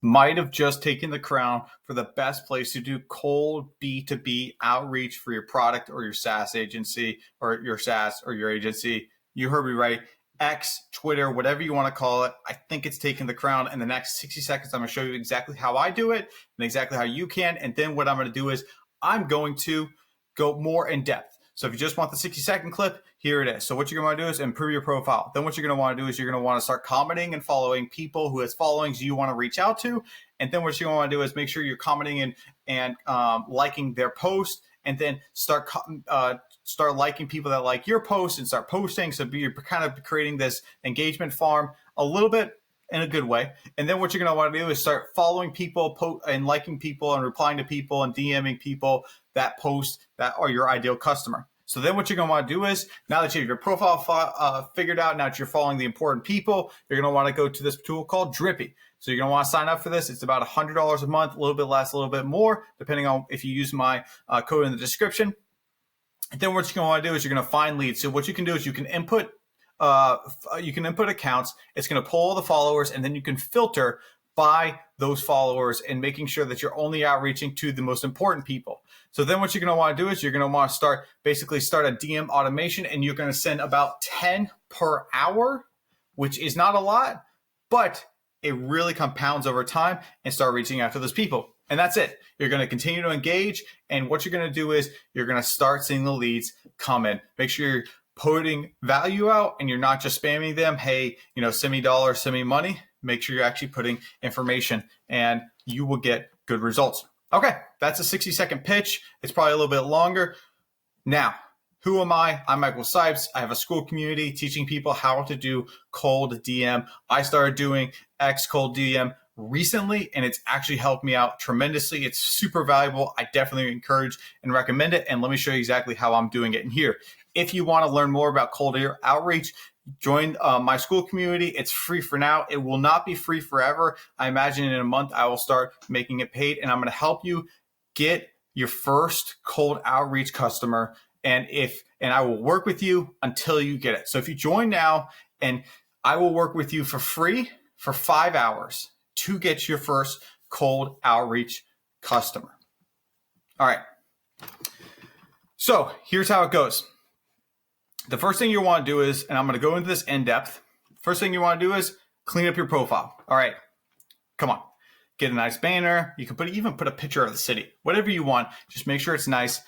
might have just taken the crown for the best place to do cold B2B outreach for your product or your SaaS agency or your SaaS or your agency. You heard me right. X, Twitter, whatever you want to call it. I think it's taken the crown. In the next 60 seconds, I'm going to show you exactly how I do it and exactly how you can. And then what I'm going to do is I'm going to go more in depth. So if you just want the 60-second clip, here it is. So what you're going to want to do is improve your profile. Then what you're going to want to do is you're going to want to start commenting and following people who has followings you want to reach out to. And then what you're going to want to do is make sure you're commenting and liking their post, and then start liking people that like your post and start posting. So you're kind of creating this engagement farm a little bit in a good way. And then what you're going to want to do is start following people and liking people and replying to people and DMing people that post that are your ideal customer. So then what you're going to want to do is, now that you have your profile figured out, now that you're following the important people, you're going to want to go to this tool called Drippy. So you're going to want to sign up for this. It's about $100 a month, a little bit less, a little bit more, depending on if you use my code in the description. And then what you're going to want to do is you're going to find leads. So what you can do is you can input accounts. It's going to pull all the followers, and then you can filter by those followers and making sure that you're only outreaching to the most important people. So then what you're going to want to do is you're going to want to start a DM automation, and you're going to send about 10 per hour, which is not a lot, but it really compounds over time, and start reaching out to those people. And that's it. You're going to continue to engage. And what you're going to do is you're going to start seeing the leads come in. Make sure you're putting value out and you're not just spamming them. Hey, send me dollars, send me money. Make sure you're actually putting information, and you will get good results. Okay, that's a 60-second pitch. It's probably a little bit longer. Now, who am I? I'm Michael Sipes. I have a school community teaching people how to do cold DM. I started doing X cold DM recently, and it's actually helped me out tremendously. It's super valuable. I definitely encourage and recommend it. And let me show you exactly how I'm doing it in here. If you want to learn more about cold outreach, join my school community. It's free for now. It will not be free forever. I imagine in a month I will start making it paid, and I'm going to help you get your first cold outreach customer. And I will work with you until you get it. So if you join now, and I will work with you for free for 5 hours to get your first cold outreach customer. All right. So here's how it goes. The first thing you want to do is, and I'm going to go into this in depth. First thing you want to do is clean up your profile. All right. Come on. Get a nice banner. You can even put a picture of the city, whatever you want. Just make sure it's nice,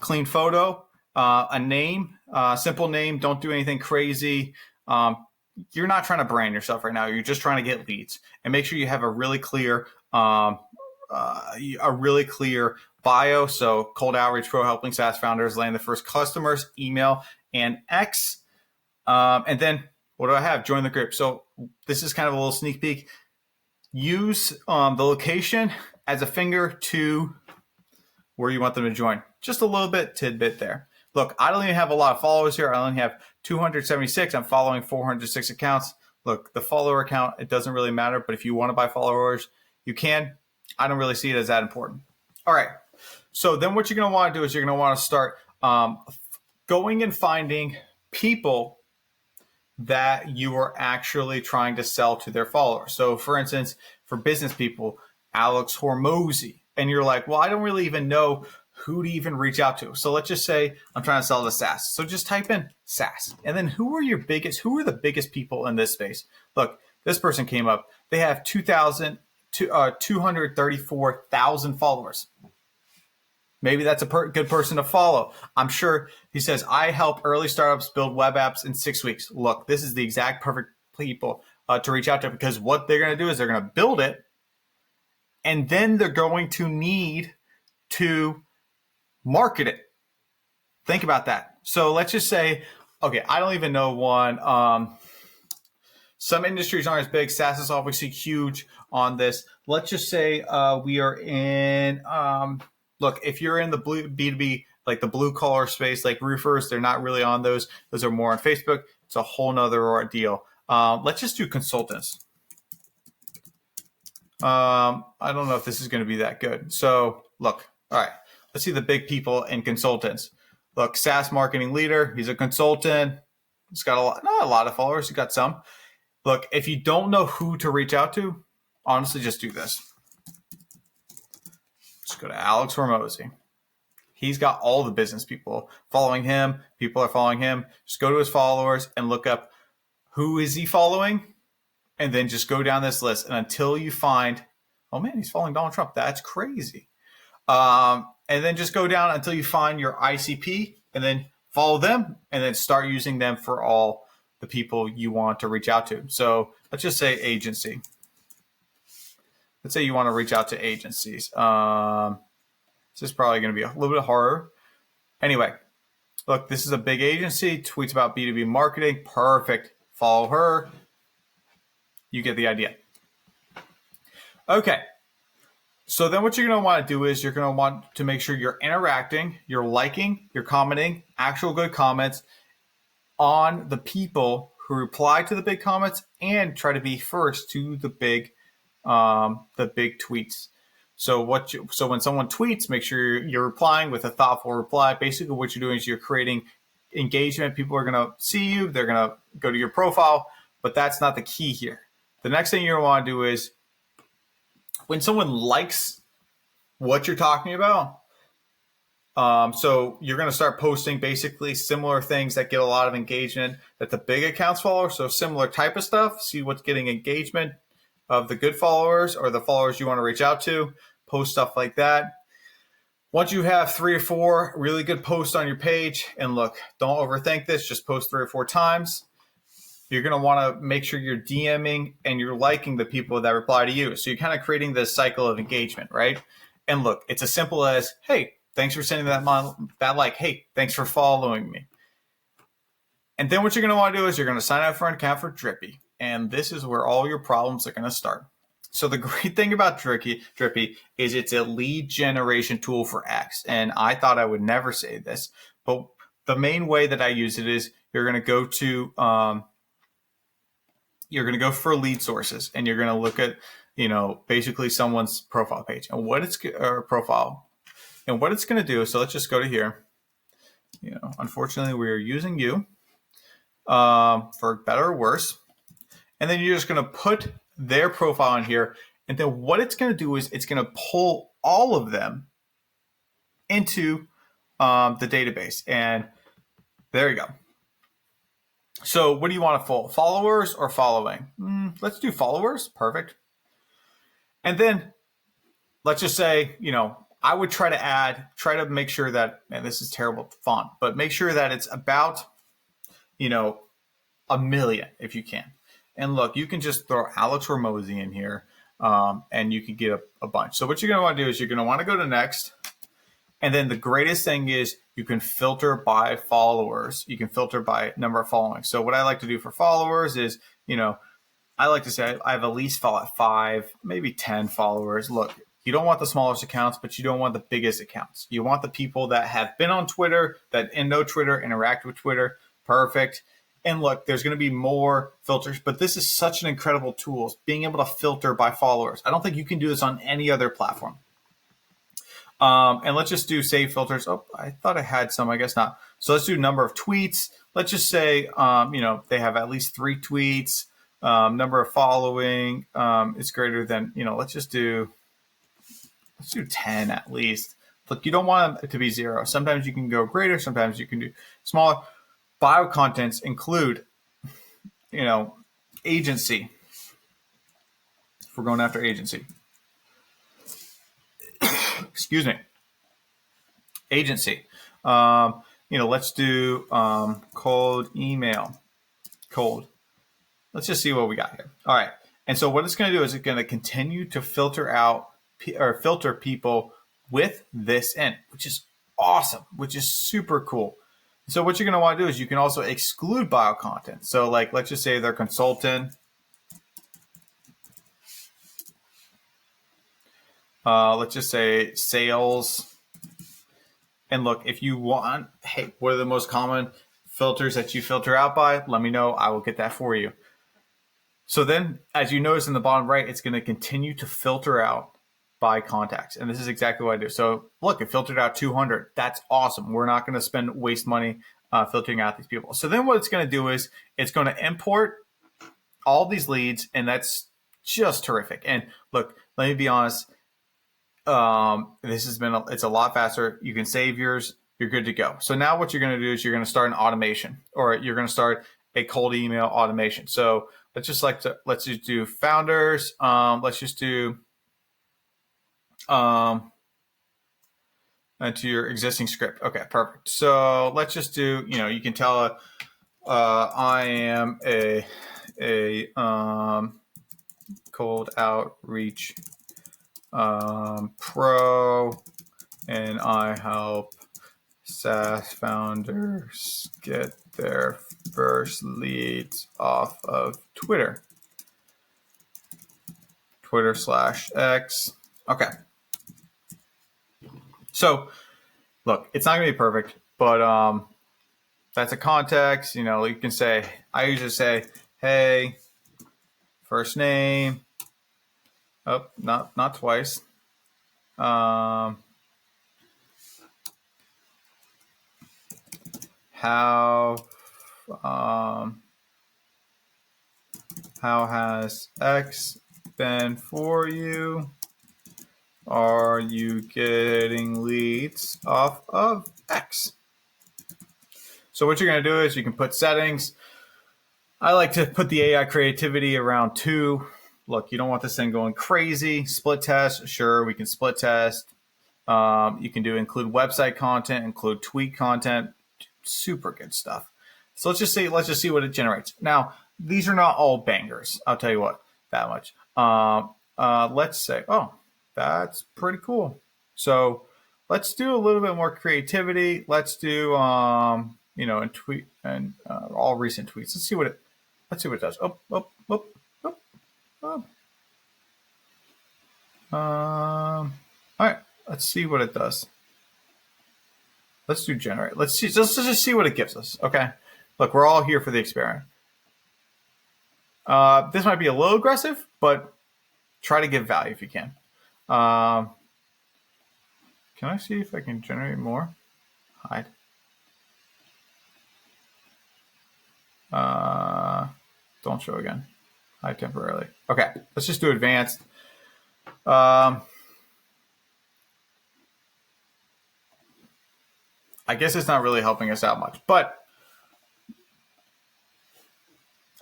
clean photo, a name, simple name. Don't do anything crazy. You're not trying to brand yourself right now. You're just trying to get leads, and make sure you have a really clear bio. So cold outreach pro, helping SaaS founders land the first customers, email, and X. And then what do I have? Join the group. So this is kind of a little sneak peek. Use the location as a finger to where you want them to join. Just a little bit tidbit there. Look, I don't even have a lot of followers here. I only have 276. I'm following 406 accounts. Look, the follower count, it doesn't really matter, but if you want to buy followers, you can. I don't really see it as that important. All right. So then what you're going to want to do is you're going to want to start going and finding people that you are actually trying to sell to their followers. So for instance, for business people, Alex Hormozy, and you're like, well, I don't really even know who to even reach out to. So let's just say I'm trying to sell to SaaS. So just type in SaaS. And then who are the biggest people in this space? Look, this person came up. They have 234,000 followers. Maybe that's a good person to follow. I'm sure he says, I help early startups build web apps in 6 weeks. Look, this is the exact perfect people to reach out to, because what they're going to do is they're going to build it, and then they're going to need to market it. Think about that. So let's just say, okay, I don't even know one. Some industries aren't as big. SaaS is obviously huge on this. Let's just say we are in, look, if you're in the B2B, like the blue collar space, like roofers, they're not really on those. Those are more on Facebook. It's a whole nother ordeal. Let's just do consultants. I don't know if this is going to be that good. So look, all right. Let's see the big people and consultants. Look, SaaS marketing leader. He's a consultant. He's got not a lot of followers. He's got some. Look, if you don't know who to reach out to, honestly just do this. Just go to Alex Hormozi. He's got all the business people following him. People are following him. Just go to his followers and look up who is he following, and then just go down this list. And until you find, oh man, he's following Donald Trump. That's crazy. And then just go down until you find your ICP, and then follow them, and then start using them for all the people you want to reach out to. So let's just say agency. Let's say you want to reach out to agencies. This is probably going to be a little bit harder. Anyway, look, this is a big agency, tweets about B2B marketing. Perfect. Follow her. You get the idea. Okay. So then what you're going to want to do is you're going to want to make sure you're interacting, you're liking, you're commenting, actual good comments on the people who reply to the big comments, and try to be first to the big tweets. So when someone tweets, make sure you're replying with a thoughtful reply. Basically, what you're doing is you're creating engagement. People are going to see you. They're going to go to your profile, but that's not the key here. The next thing you're going to want to do is when someone likes what you're talking about, so you're going to start posting basically similar things that get a lot of engagement that the big accounts follow. So similar type of stuff. See what's getting engagement of the good followers or the followers you want to reach out to. Post stuff like that. Once you have 3 or 4 really good posts on your page, and look, don't overthink this, just post 3 or 4 times. You're going to want to make sure you're DMing and you're liking the people that reply to you. So you're kind of creating this cycle of engagement, right? And look, it's as simple as, hey, thanks for sending that like. Hey, thanks for following me. And then what you're going to want to do is you're going to sign up for an account for Drippy. And this is where all your problems are going to start. So the great thing about Drippy is it's a lead generation tool for X. And I thought I would never say this, but the main way that I use it is you're going to go to you're going to go for lead sources, and you're going to look at basically someone's profile page and what it's profile and what it's going to do. So let's just go to here. Unfortunately, we're using you for better or worse. And then you're just going to put their profile in here. And then what it's going to do is it's going to pull all of them into the database. And there you go. So what do you want to follow? Followers or following? Let's do followers. Perfect. And then let's just say, I would try to make sure that, and this is terrible font, but make sure that it's about, 1 million if you can. And look, you can just throw Alex Hormozi in here, and you can get a bunch. So what you're going to want to do is you're going to want to go to next. And then the greatest thing is you can filter by followers. You can filter by number of following. So what I like to do for followers is, I like to say I have at least 5, maybe 10 followers. Look, you don't want the smallest accounts, but you don't want the biggest accounts. You want the people that have been on Twitter, that know Twitter, interact with Twitter. Perfect. And look, there's going to be more filters, but this is such an incredible tool, being able to filter by followers. I don't think you can do this on any other platform. And let's just do save filters. Oh, I thought I had some, I guess not. So let's do number of tweets. Let's just say, they have at least 3 tweets. Number of following is greater than, let's do 10 at least. Look, you don't want it to be 0. Sometimes you can go greater. Sometimes you can do smaller. Bio contents include, agency. If we're going after agency. Excuse me. Agency. Let's do cold email. Cold. Let's just see what we got here. All right. And so what it's going to do is it's going to continue to filter people with this in, which is awesome, which is super cool. So what you're going to want to do is you can also exclude bio content. So let's just say they're consultant. Let's just say sales. And look, if you want, hey, what are the most common filters that you filter out by? Let me know. I will get that for you. So then, as you notice in the bottom right, it's going to continue to filter out by contacts. And this is exactly what I do. So look, it filtered out 200. That's awesome. We're not going to waste money filtering out these people. So then what it's going to do is it's going to import all these leads, and that's just terrific. And look, let me be honest. This has been it's a lot faster. You can save yours. You're good to go. So now what you're going to do is you're going to start an automation, or you're going to start a cold email automation. So let's just do founders. Let's just do into your existing script. Okay, perfect. So let's just do, you can tell I am a cold outreach pro, and I help SaaS founders get their first leads off of Twitter/X. Okay. So, look, it's not going to be perfect, but that's a context. You can say, I usually say, hey, first name. Oh, not twice. How has X been for you? Are you getting leads off of X? So what you're going to do is you can put settings. I like to put the AI creativity around 2. Look, you don't want this thing going crazy. Split test, sure, we can split test. You can include website content, include tweet content, super good stuff. So let's just see what it generates. Now, these are not all bangers. I'll tell you what, that much. Let's say, oh, that's pretty cool. So let's do a little bit more creativity. Let's do, and tweet and all recent tweets. Let's see what it does. All right, let's see what it does. Let's do generate. Let's just see what it gives us. Okay. Look, we're all here for the experiment. This might be a little aggressive, but try to give value if you can. Can I see if I can generate more? Hide. Don't show again. Hide temporarily. Okay, let's just do advanced. I guess it's not really helping us out much, but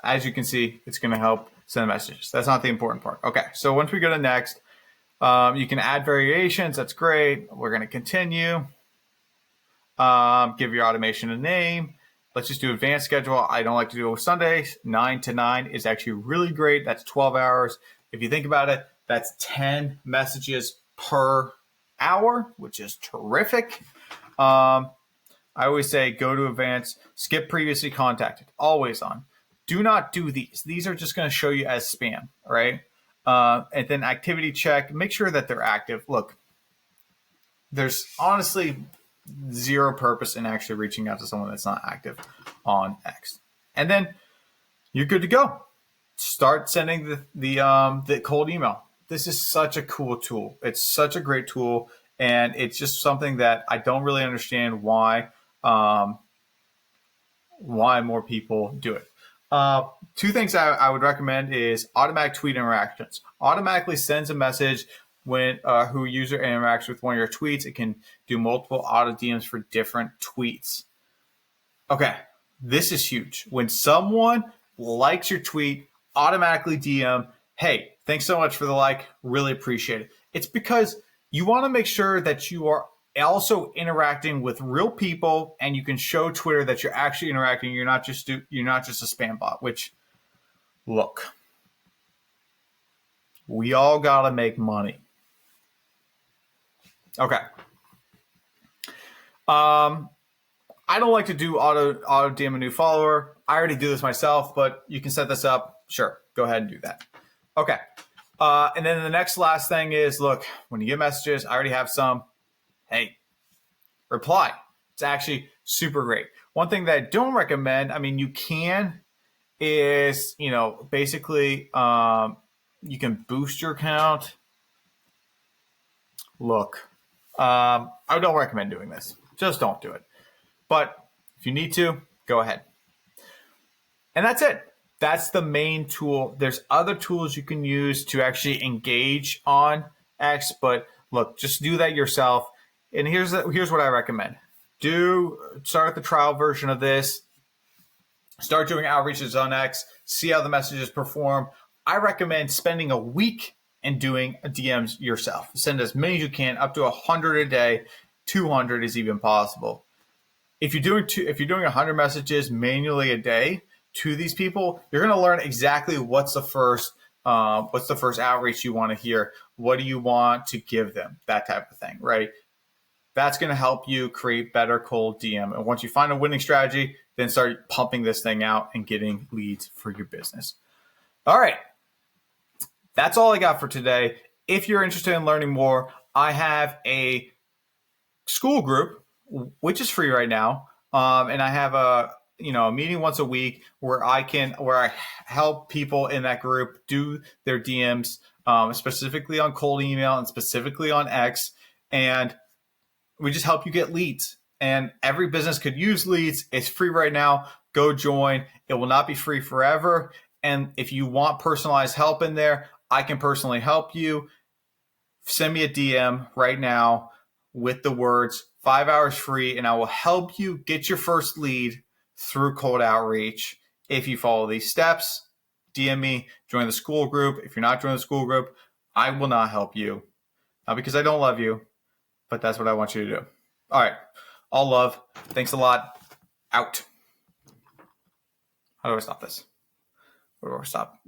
as you can see, it's going to help send messages. That's not the important part. Okay, so once we go to next, you can add variations. That's great. We're going to continue. Give your automation a name. Let's just do advanced schedule. I don't like to do it with Sundays. 9 to 9 is actually really great. That's 12 hours. If you think about it, that's 10 messages per hour, which is terrific. I always say go to advanced, skip previously contacted, always on. Do not do these. These are just going to show you as spam, right? And then activity check, make sure that they're active. Look, there's honestly zero purpose in actually reaching out to someone that's not active on X. And then you're good to go. Start sending the cold email. This is such a cool tool. It's such a great tool, and it's just something that I don't really understand why more people do it. 2 things I would recommend is automatic tweet interactions. Automatically sends a message when who user interacts with one of your tweets. It can do multiple auto DMs for different tweets. Okay, this is huge. When someone likes your tweet, automatically DM, hey, thanks so much for the like, really appreciate it. It's because you want to make sure that you are also interacting with real people, and you can show Twitter that you're actually interacting. You're not just a spam bot. Which, look, we all gotta make money. Okay. I don't like to do auto DM a new follower. I already do this myself, but you can set this up. Sure, go ahead and do that. Okay. And then the last thing is, look, when you get messages, I already have some. Hey, reply. It's actually super great. One thing that I don't recommend, I mean, you can, is, basically you can boost your account. Look, I don't recommend doing this. Just don't do it. But if you need to, go ahead. And that's it. That's the main tool. There's other tools you can use to actually engage on X, but look, just do that yourself. And here's what I recommend. Start the trial version of this. Start doing outreaches on X. See how the messages perform. I recommend spending a week and doing DMs yourself. Send as many as you can, up to 100 a day. 200 is even possible. If you're doing 100 messages manually a day to these people, you're going to learn exactly what's the first outreach you want to hear. What do you want to give them? That type of thing, right? That's going to help you create better cold DM. And once you find a winning strategy, then start pumping this thing out and getting leads for your business. All right. That's all I got for today. If you're interested in learning more, I have a school group, which is free right now. And I have a meeting once a week where I help people in that group do their DMs, specifically on cold email and specifically on X. And we just help you get leads. And every business could use leads. It's free right now. Go join. It will not be free forever. And if you want personalized help in there, I can personally help you. Send me a DM right now with the words 5 hours free, and I will help you get your first lead through cold outreach. If you follow these steps, DM me, join the school group. If you're not joining the school group, I will not help you. Not because I don't love you, but that's what I want you to do. All right. All love. Thanks a lot. Out. How do I stop this? Where do I stop?